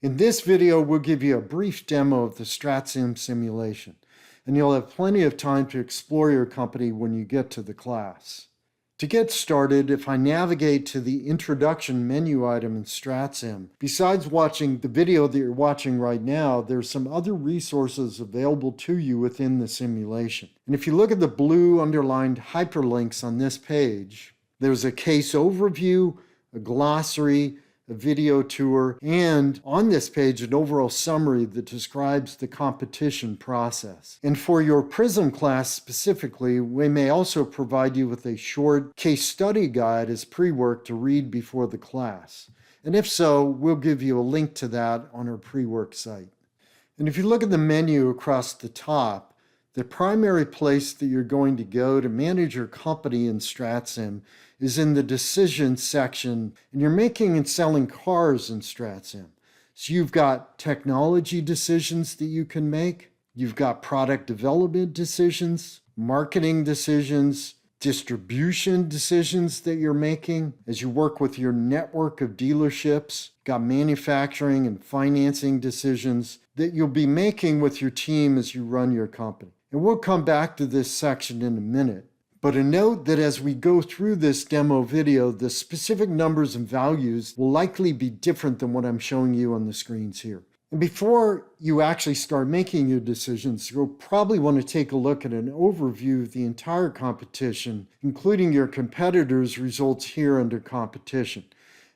In this video, we'll give you a brief demo of the StratSim simulation, and you'll have plenty of time to explore your company when you get to the class. To get started, if I navigate to the introduction menu item in StratSim, besides watching the video that you're watching right now, there's some other resources available to you within the simulation. And if you look at the blue underlined hyperlinks on this page, there's a case overview, a glossary, a video tour, and on this page, an overall summary that describes the competition process. And for your PRISM class specifically, we may also provide you with a short case study guide as pre-work to read before the class. And if so, we'll give you a link to that on our pre-work site. And if you look at the menu across the top, the primary place that you're going to go to manage your company in StratSim is in the decisions section, and you're making and selling cars in StratSim. So you've got technology decisions that you can make, you've got product development decisions, marketing decisions, distribution decisions that you're making as you work with your network of dealerships, got manufacturing and financing decisions that you'll be making with your team as you run your company. And we'll come back to this section in a minute. But a note that as we go through this demo video, the specific numbers and values will likely be different than what I'm showing you on the screens here. And before you actually start making your decisions, you'll probably want to take a look at an overview of the entire competition, including your competitors' results here under competition.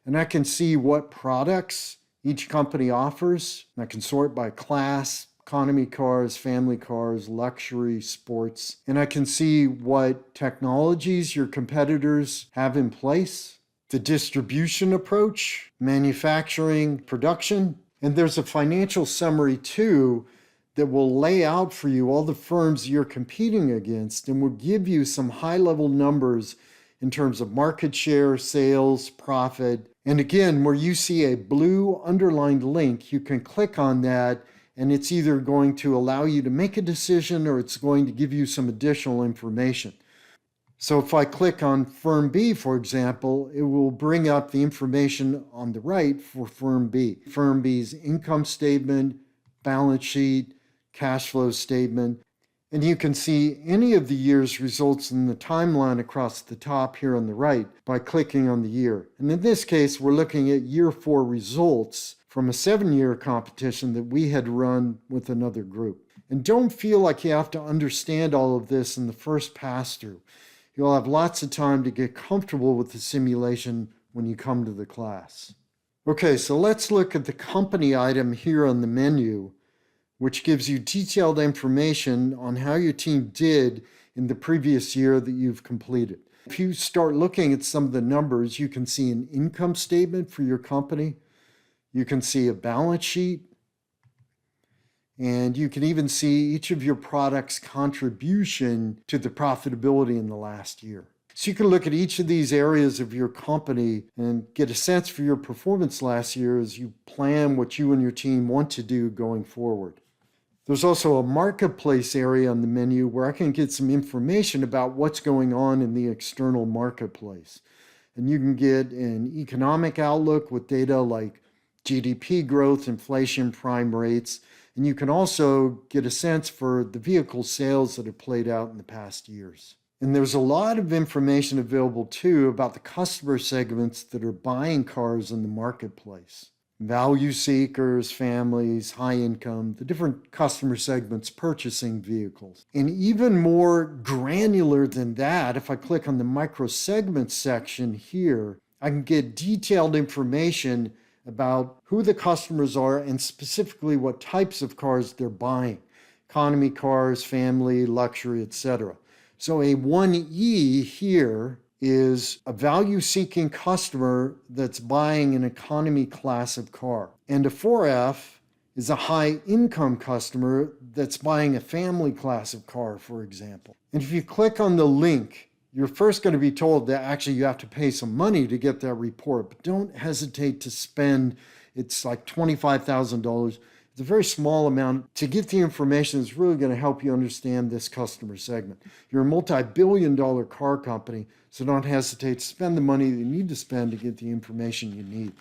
And I can see what products each company offers. I can sort by class, economy cars, family cars, luxury, sports, and I can see what technologies your competitors have in place, the distribution approach, manufacturing, production, and there's a financial summary too that will lay out for you all the firms you're competing against and will give you some high-level numbers in terms of market share, sales, profit. And again, where you see a blue underlined link, you can click on that and it's either going to allow you to make a decision or it's going to give you some additional information. So if I click on Firm B, for example, it will bring up the information on the right for Firm B. Firm B's income statement, balance sheet, cash flow statement, and you can see any of the year's results in the timeline across the top here on the right by clicking on the year. And in this case, we're looking at year 4 results from a 7-year competition that we had run with another group. And don't feel like you have to understand all of this in the first pass through. You'll have lots of time to get comfortable with the simulation when you come to the class. Okay, so let's look at the company item here on the menu, which gives you detailed information on how your team did in the previous year that you've completed. If you start looking at some of the numbers, you can see an income statement for your company. You can see a balance sheet, and you can even see each of your products' contribution to the profitability in the last year. So you can look at each of these areas of your company and get a sense for your performance last year as you plan what you and your team want to do going forward. There's also a marketplace area on the menu where I can get some information about what's going on in the external marketplace. And you can get an economic outlook with data like GDP growth, inflation, prime rates, and you can also get a sense for the vehicle sales that have played out in the past years. And there's a lot of information available too about the customer segments that are buying cars in the marketplace. Value seekers, families, high income, the different customer segments purchasing vehicles. And even more granular than that, if I click on the micro segments section here, I can get detailed information about who the customers are and specifically what types of cars they're buying. Economy cars, family, luxury, etc. So a 1E here is a value-seeking customer that's buying an economy class of car. And a 4F is a high-income customer that's buying a family class of car, for example. And if you click on the link, you're first going to be told that actually you have to pay some money to get that report, but don't hesitate to spend, it's like $25,000. It's a very small amount to get the information that's really going to help you understand this customer segment. You're a multi-billion-dollar car company, so don't hesitate to spend the money that you need to spend to get the information you need.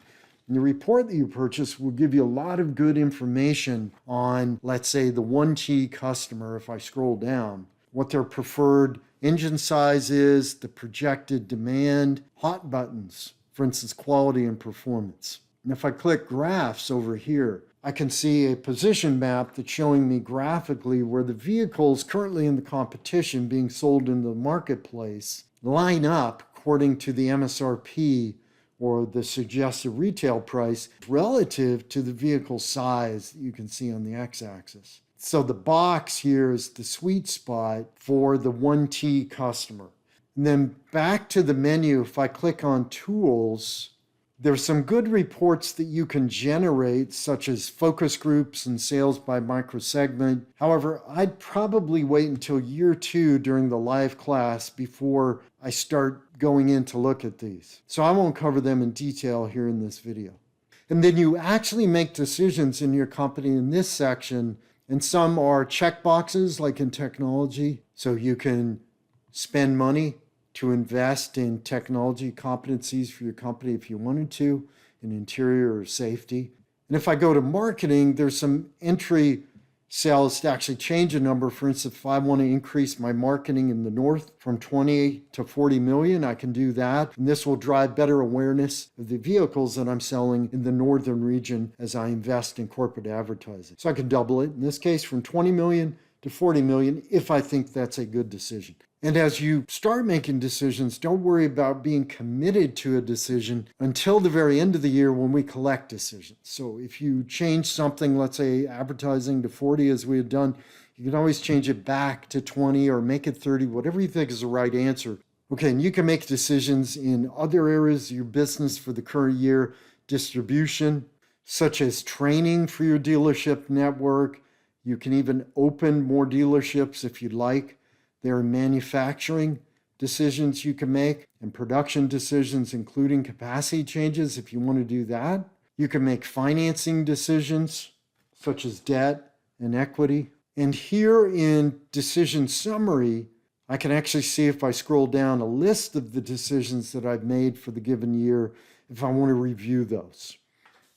And the report that you purchase will give you a lot of good information on, let's say, the 1T customer, if I scroll down, what their preferred engine size is, the projected demand, hot buttons, for instance, quality and performance. And if I click graphs over here, I can see a position map that's showing me graphically where the vehicles currently in the competition being sold in the marketplace line up according to the MSRP or the suggested retail price relative to the vehicle size that you can see on the x-axis. So the box here is the sweet spot for the 1T customer. And then back to the menu, if I click on Tools, there's some good reports that you can generate, such as focus groups and sales by microsegment. However, I'd probably wait until year 2 during the live class before I start going in to look at these. So I won't cover them in detail here in this video. And then you actually make decisions in your company in this section, and some are checkboxes like in technology. So you can spend money to invest in technology competencies for your company if you wanted to, in interior or safety. And if I go to marketing, there's some entry cells to actually change a number. For instance, if I want to increase my marketing in the north from 20 to 40 million, I can do that. And this will drive better awareness of the vehicles that I'm selling in the northern region as I invest in corporate advertising. So I can double it, in this case, from 20 million to 40 million if I think that's a good decision. And as you start making decisions, don't worry about being committed to a decision until the very end of the year when we collect decisions. So if you change something, let's say advertising to 40 as we had done, you can always change it back to 20 or make it 30, whatever you think is the right answer. Okay, and you can make decisions in other areas of your business for the current year, distribution, such as training for your dealership network. You can even open more dealerships if you'd like. There are manufacturing decisions you can make and production decisions, including capacity changes if you want to do that. You can make financing decisions, such as debt and equity. And here in decision summary, I can actually see, if I scroll down, a list of the decisions that I've made for the given year if I want to review those.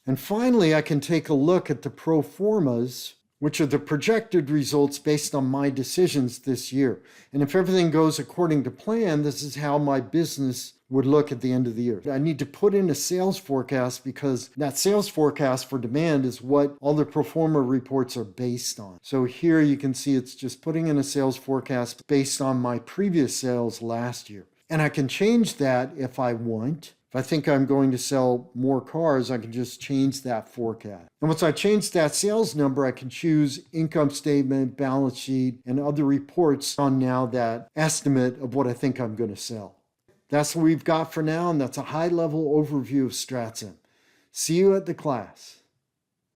And finally, I can take a look at the pro formas, which are the projected results based on my decisions this year. And if everything goes according to plan, this is how my business would look at the end of the year. I need to put in a sales forecast because that sales forecast for demand is what all the pro forma reports are based on. So here you can see it's just putting in a sales forecast based on my previous sales last year. And I can change that if I want. If I think I'm going to sell more cars, I can just change that forecast. And once I change that sales number, I can choose income statement, balance sheet, and other reports on now that estimate of what I think I'm going to sell. That's what we've got for now, and that's a high-level overview of StratSim. See you at the class.